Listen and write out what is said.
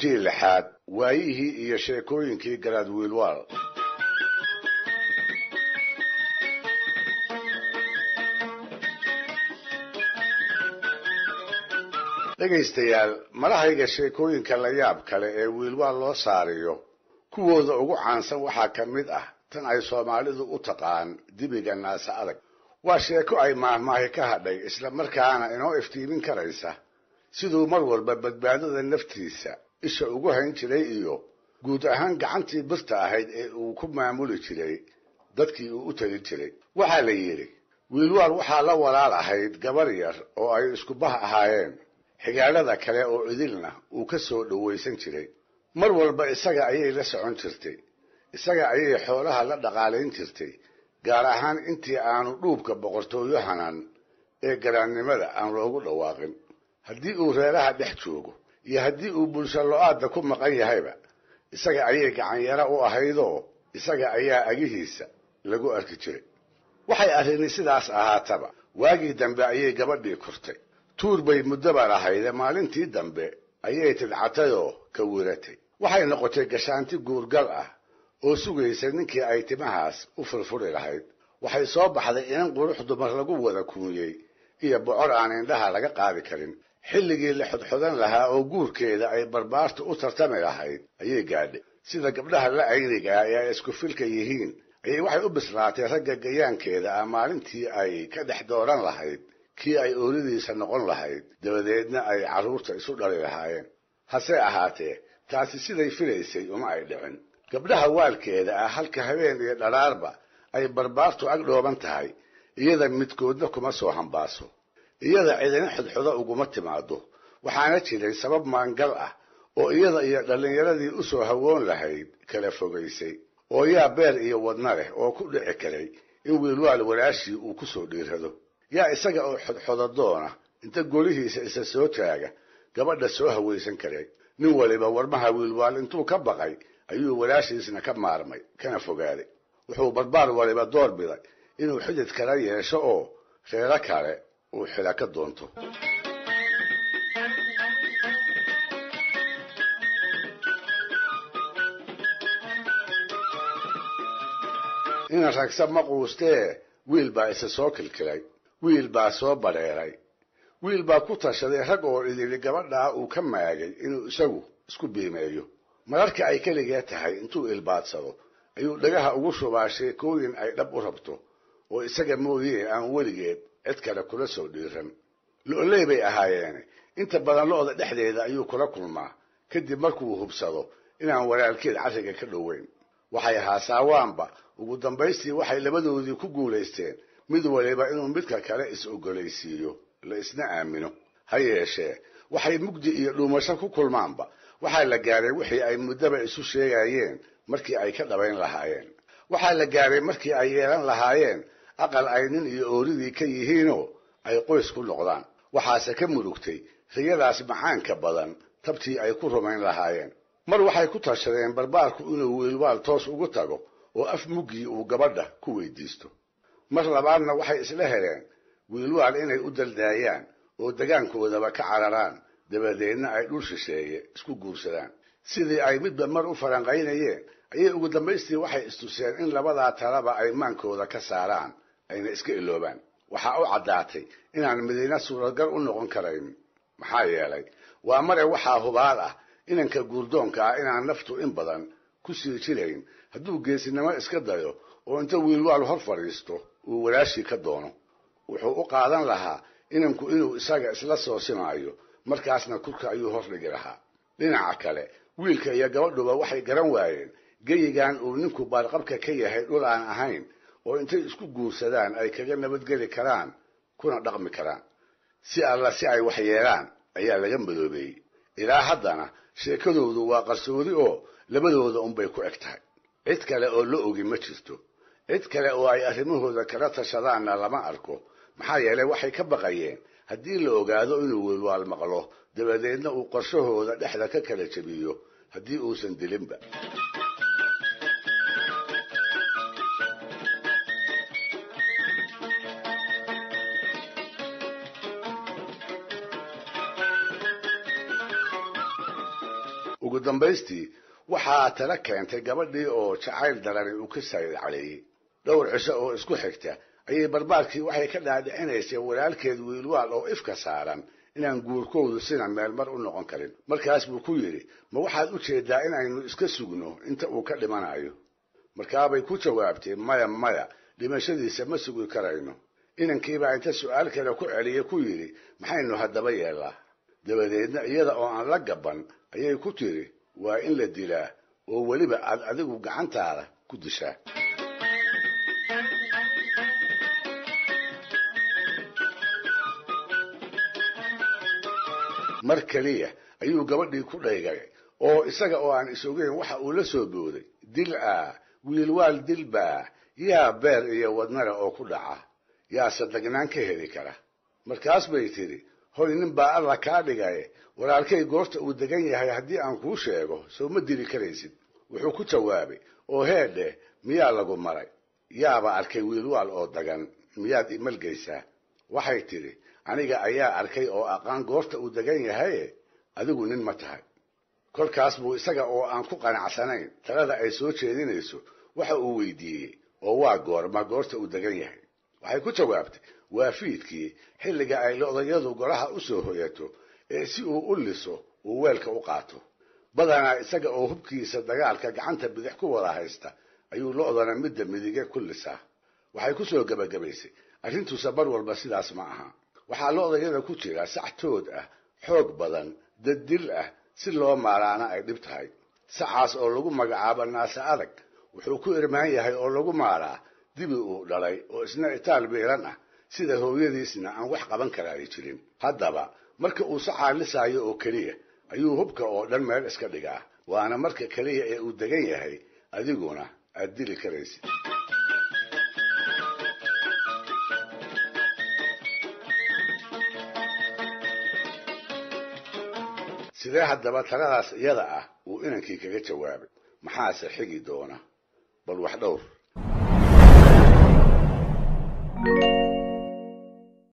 qaybtii lixaad waayihii iyo sheekooyinkii garaad wiilwaal. dhegaystayaal malahayga sheekooyinka la yaab kale ee wiilwaal loo saariyo kuwooda ugu caansan waxaa ka mid ah tan ay Soomaalidu u taqaan dibiga naasa adag. waa sheeko ay maahmaahi ka hadhay isla markaana inoo iftiimin karaysa siduu mar walba badbaadada naftiisa isha ugu hayn jiray iyo guud ahaan gacantii birta ahayd ee uu ku maamuli jiray dadkii uu u tali jiray. waxaa la yiri wiilwaal waxaa la walaal ahayd gabar yar oo ay isku bah ahaayeen, xigaalada kale oo idilna uu ka soo dhawaysan jiray. mar walba isaga ayay la socon jirtay, isaga ayay xoolaha la dhaqaalayn jirtay, gaar ahaan intii aanu dhuubka boqortooyo hanan ee garaannimada aan loogu dhawaaqin. haddii uu reeraha dhex joogo iyo haddii uu bulsho lo-aadda ku maqan yahayba isaga ayay gacanyara u ahaydoo isaga ayaa agihiisa lagu arki jiray. waxay arrini sidaas ahaataba waagii dambe ayay gabadhii kortay. tuur bay muddoba lahayde maalintii dambe ayay tidcatayoo ka wiratay. waxay noqotay gashaanti guurgal ah oo sugaysa ninkii ay timahaas u furfuri lahayd. waxay soo baxday inan qurux dumar lagu wada kuunyey iyo bocor aan indhaha laga qaadi karin. xilligii la xodxodan lahaa oo guurkeeda ay barbaartu u tartami lahayd ayay gaadhay. sida gabdhaha la ayniga ee ay isku filka yihiin ayay waxay u bislaatay ragga gayaankeeda ah maalintii ay ka dhex dooran lahayd kii ay oolidiisa noqon lahayd, dabadeedna ay carruurta isu dhali lahaayeen. hase ahaatee taasi siday filaysay uma ay dhicin. gabdhaha waalkeeda ah halka habeen iyo dhalaarba ay barbaartu ag dhooban tahay, iyada midkoodna kuma soo hambaaso, iyada cidina xodxodo uguma timaado. waxaana jiray sabab maangal ah oo iyada iyo dhallinyaradii u soo hawoon lahayd kala fogaysay, oo yaa beer iyo wadna leh oo ku dhici karay in wiilwaal walaashii uu ku soo dhiirado. yaa isaga oo xodxodo doona inta golihiisa isa soo taaga gabadha soo hawaysan karay. nin waliba warmaha wiilwaal intuu ka baqay ayuu walaashiisna ka maarmay kana fogaaday. wuxuu barbaar waliba door biday inuu xidid kala yeesho oo reero kale uu xila ka doonto. ina ragsa ma quustee wiil baa isa soo kilkilay, wiil baa soo bareeray, wiil baa ku tashaday rag oo idili gabadhaa uu ka maagay inuu isagu isku biimeeyo. mararka ay keligee tahay intuu ilbaadsado ayuu dhagaha ugu shubaa sheekooyin ay dhab u rabto oo isaga mooyee aan weligeed cid kale kula soo dhiiran. lo-oley bay ahaayeene inta badan lo-da dhexdeeda ayuu kula kulmaa kadib markuu hubsado inaan walaalkeed carriga ka dhoweyn. waxay haasaawaanba ugu dambaystii waxay labadoodii ku guulaysteen mid waliba inuu midka kale is-ogolaysiiyo, la isna aamino. ha yeeshee waxay mugdi iyo dhuumasho ku kulmaanba waxaa la gaaray wixii ay muddaba isu sheegayeen markii ay ka dhabayn lahaayeen. waxaa la gaaray markii ay yeelan lahaayeen aqal ay nin iyo ooridii ka yihiinoo ay qoys ku noqdaan. waxaase ka murugtay riyadaas macaanka badan tabtii ay ku rumayn lahaayeen. mar waxay ku tashadeen barbaarku inuu wiilwaal toos ugu tago oo af muggii uu gabadha ku weydiisto. mar labaadna waxay isla heleen wiilwaal inay u daldaayaan oo degaankoodaba ka cararaan, dabadeedna ay dhul shisheeye isku guursadaan. sidii ay midba mar u faranqaynayeen ayay ugu dambaystii waxay istuseen in labadaa talaba ay maankooda ka saaraan ayna iska iloobaan. waxaa u caddaatay inaan midina suuragal u noqon karayn. maxaa yeelay waa mare waxaa hubaal ah inanka guurdoonka ah inaan naftu in badan ku sii jirayn hadduu geesinimo iska dayo oo inta wiilwaal hor fadhiisto uu walaashii ka doono. wuxuu u qaadan lahaa inanku inuu isaga isla soo simaayo, markaasna kurka ayuu hor dhigi lahaa. dhinaca kale wiilka iyo gabadhuba waxay garan waayeen geyigan uu ninku baarqabka ka yahay dhul aan ahayn oo intay isku guursadaan ay kaga nabadgeli karaan kuna dhaqmi karaan. si alla si ay wax yeelaan ayaa laga madoobeeyey. ilaa haddana sheekadoodu waa qarsoodi oo labadooda unbay ku eg tahay. cid kale oo la ogi ma jirto. cid kale oo ay arrimahooda kala tashadaanna lama arko. maxaa yeelay waxay ka baqayeen haddii la ogaado inuu wiilwaal maqlo, dabadeedna uu qorshahooda dhexda ka kala jabiyo haddii uusan dilinba. ugu ugu dambaystii waxaa tala keentay gabadhii oo jacayl darani uu ka saydcaleeyey dhowr cisho oo isku xigta ayay barbaarkii waxay ka dhaadhicinaysay walaalkeed wiilwaal oo ifka saaran inaan guurkoodu sina meelmar u noqon karin markaas buu ku yidhi ma waxaad u jeedaa inaynu iska sugno inta uu ka dhimanayo markaabay ku jawaabtay maya maya dhimashadiisa ma sugi karayno inankiibaa inta su'aal kale ku celiyey ku yidhi maxaynu haddaba yeellaa dabadeedna iyada oo aan la gaban ayay ku tiri waa in la dilaa oo weliba aad adigu gacantaada ku dishaa mar kaliya ayuu gabadhii ku dhaygay oo isaga oo aan isogeyn waxa uu la soo booday dil wiilwaal dilbaa yaa beer iyo wadnara oo ku dhaca yaa sadagnaan ka heli kara markaas bay tiri hoy nin baa alla kaa dhigay walaalkay goorta uu degan yahay haddii aan kuu sheego soo ma dili karaysid wuxuu ku jawaabay oo heedhe miyaa lagu maray yaaba arkay wiilwaal oo dagan miyaad imalgaysaa waxay tiri aniga ayaa arkay oo aqaan goorta uu degan yahay adigu nin ma tahay kolkaas buu isaga oo aan ku qanacsanayn talada ay soo jeedinayso waxa uu weydiiyey oo waa goorta uu degan yahay waxay ku jawaabtay waa fiidkii xilliga ay odayadu golaha u soo hoyato ee si uu u liso uu weelka u qaato badanaa isaga oo hubkiisa dagaalka gacanta bidix ku wada haysta ayuu lo'dana midda midige ku lisaa waxay ku soo gabagabaysay arrintuusa bar walba sidaas ma aha waxaa lo'dayada ku jira sac tood ah xoog badan daddil ah si loo maaraana ay dhib tahay sacaas oo lagu magacaabo naasa adag wuxuu ku irmaan yahay oo lagu maaraa dibi uu dhalay oo isna itaal biiran ah sida hooyadiisna aan wax qaban karaa ay jirin haddaba marka uu sacaa lisaayo oo keliya ayuu hubka oo dhan meel iska dhigaa waana marka keliya ee uu degan yahay adiguna aad dili karaysid sidee haddaba taladaas iyada ah uu inankii kaga jawaabay maxaase xigi doona bal wax dhowr